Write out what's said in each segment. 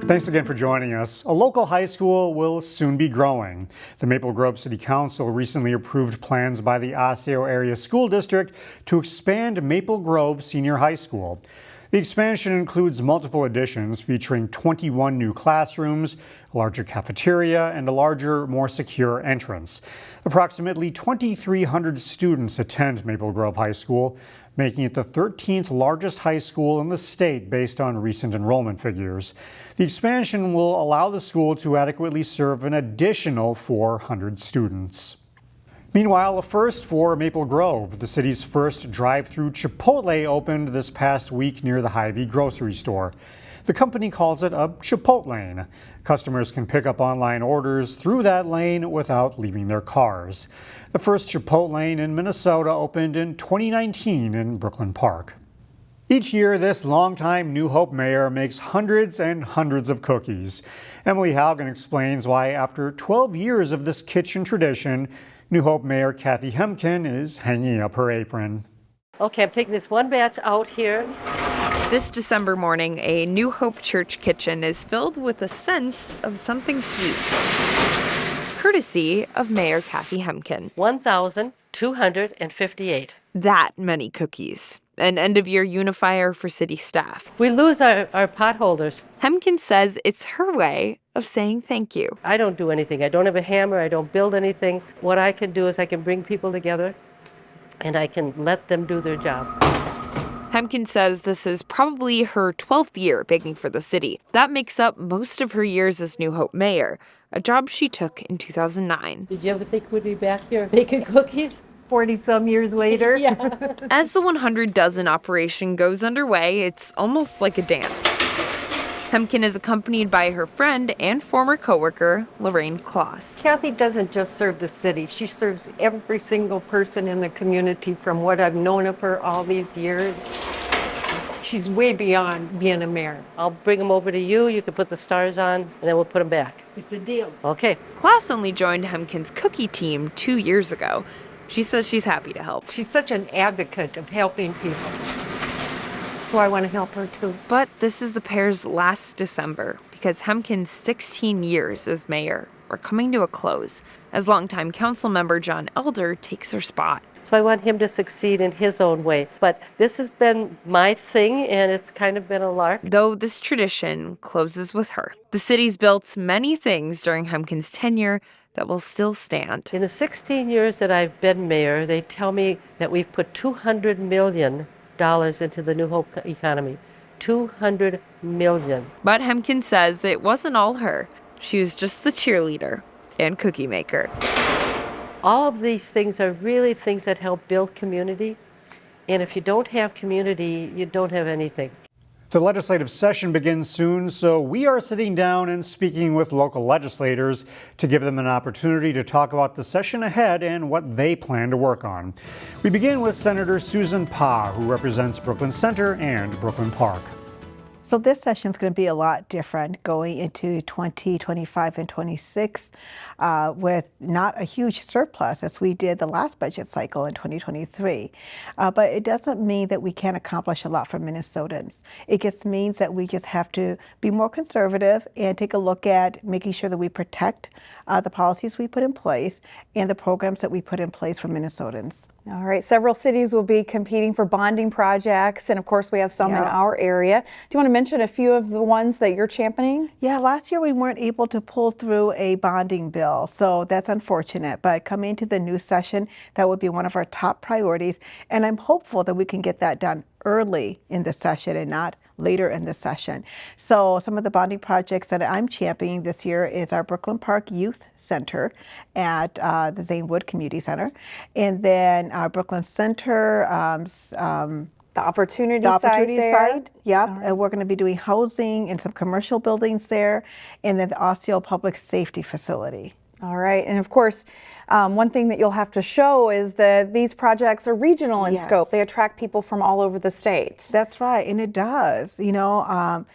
Thanks again for joining us. A local high school will soon be growing. The Maple Grove City Council recently approved plans by the Osseo Area School District to expand Maple Grove Senior High School. The expansion includes multiple additions featuring 21 new classrooms, a larger cafeteria, and a larger, more secure entrance. Approximately 2,300 students attend Maple Grove High School, making it the 13th largest high school in the state based on recent enrollment figures. The expansion will allow the school to adequately serve an additional 400 students. Meanwhile, a first for Maple Grove. The city's first drive-through Chipotle opened this past week near the Hy-Vee grocery store. The company calls it a Chipotlane. Customers can pick up online orders through that lane without leaving their cars. The first Chipotlane in Minnesota opened in 2019 in Brooklyn Park. Each year, this longtime New Hope mayor makes hundreds and hundreds of cookies. Emily Haugen explains why after 12 years of this kitchen tradition, New Hope Mayor Kathy Hemken is hanging up her apron. Okay, I'm taking this one batch out here. This December morning, a New Hope church kitchen is filled with a sense of something sweet, courtesy of Mayor Kathy Hemken. 1,258. That many cookies. An end-of-year unifier for city staff. We lose our potholders. Hemken says it's her way of saying thank you. I don't do anything. I don't have a hammer. I don't build anything. What I can do is I can bring people together and I can let them do their job. Hemken says this is probably her 12th year baking for the city. That makes up most of her years as New Hope mayor, a job she took in 2009. Did you ever think we'd be back here making cookies? 40-some years later. Yeah. As the 100 dozen operation goes underway, it's almost like a dance. Hemken is accompanied by her friend and former coworker, Lorraine Kloss. Kathy doesn't just serve the city. She serves every single person in the community from what I've known of her all these years. She's way beyond being a mayor. I'll bring them over to you. You can put the stars on, and then we'll put them back. It's a deal. Okay. Kloss only joined Hemken's cookie team 2 years ago. She says she's happy to help. She's such an advocate of helping people. So I want to help her too. But this is the pair's last December because Hemken's 16 years as mayor are coming to a close as longtime council member John Elder takes her spot. So I want him to succeed in his own way. But this has been my thing, and it's kind of been a lark. Though this tradition closes with her. The city's built many things during Hemken's tenure that will still stand. In the 16 years that I've been mayor, they tell me that we've put $200 million into the New Hope economy. $200 million. But Hemken says it wasn't all her. She was just the cheerleader and cookie maker. All of these things are really things that help build community. And if you don't have community, you don't have anything. The legislative session begins soon, so we are sitting down and speaking with local legislators to give them an opportunity to talk about the session ahead and what they plan to work on. We begin with Senator Susan Pah, who represents Brooklyn Center and Brooklyn Park. So this session is going to be a lot different going into 2025 and 26 with not a huge surplus as we did the last budget cycle in 2023. But it doesn't mean that we can't accomplish a lot for Minnesotans. It just means that we just have to be more conservative and take a look at making sure that we protect the policies we put in place and the programs that we put in place for Minnesotans. All right, several cities will be competing for bonding projects, and of course we have some in our area. Do you want to mention a few of the ones that you're championing? Yeah, last year we weren't able to pull through a bonding bill, so that's unfortunate. But coming into the new session, that would be one of our top priorities, and I'm hopeful that we can get that done early in the session and not later in the session. So some of the bonding projects that I'm championing this year is our Brooklyn Park Youth Center at the Zane Wood Community Center, and then our Brooklyn Center, the opportunity side. Yep, right. And we're going to be doing housing and some commercial buildings there, and then the Osseo Public Safety Facility. All right, and of course, one thing that you'll have to show is that these projects are regional in scope. They attract people from all over the state. That's right, and it does. You know,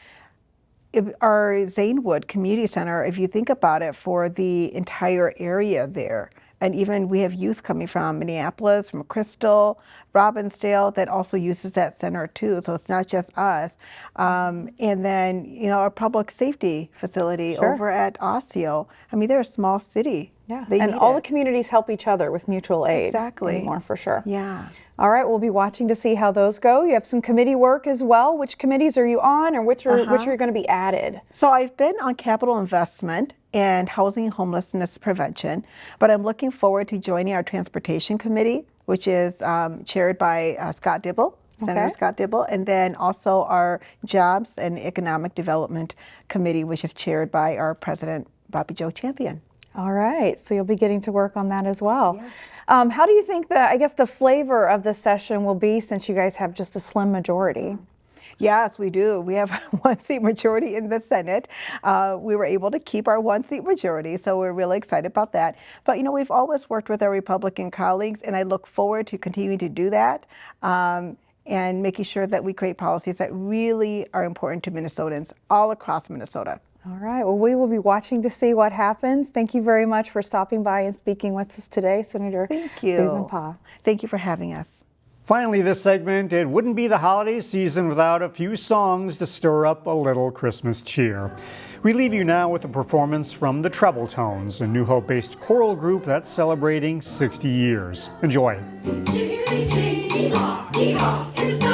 our Zane Wood Community Center, if you think about it, for the entire area there, And even we have youth coming from Minneapolis, from Crystal, Robbinsdale, that also uses that center too. So it's not just us. And then, you know, our public safety facility over at Osseo. I mean, they're a small city. Yeah, They and need all it. the communities help each other with mutual aid. Exactly. Anymore, for sure. Yeah. All right, we'll be watching to see how those go. You have some committee work as well. Which committees are you on, or which are going to be added? So I've been on capital investment and housing homelessness prevention, but I'm looking forward to joining our transportation committee, which is chaired by Scott Dibble, Senator Scott Dibble, and then also our jobs and economic development committee, which is chaired by our president, Bobby Joe Champion. All right, so you'll be getting to work on that as well. Yes. How do you think the flavor of the session will be, since you guys have just a slim majority? Yes, we do. We have a one-seat majority in the Senate. We were able to keep our one-seat majority, so we're really excited about that. But, you know, we've always worked with our Republican colleagues, and I look forward to continuing to do that and making sure that we create policies that really are important to Minnesotans all across Minnesota. All right, well, we will be watching to see what happens. Thank you very much for stopping by and speaking with us today, Senator Susan Pah. Thank you for having us. Finally, this segment, it wouldn't be the holiday season without a few songs to stir up a little Christmas cheer. We leave you now with a performance from the Treble Tones, a New Hope-based choral group that's celebrating 60 years. Enjoy. It's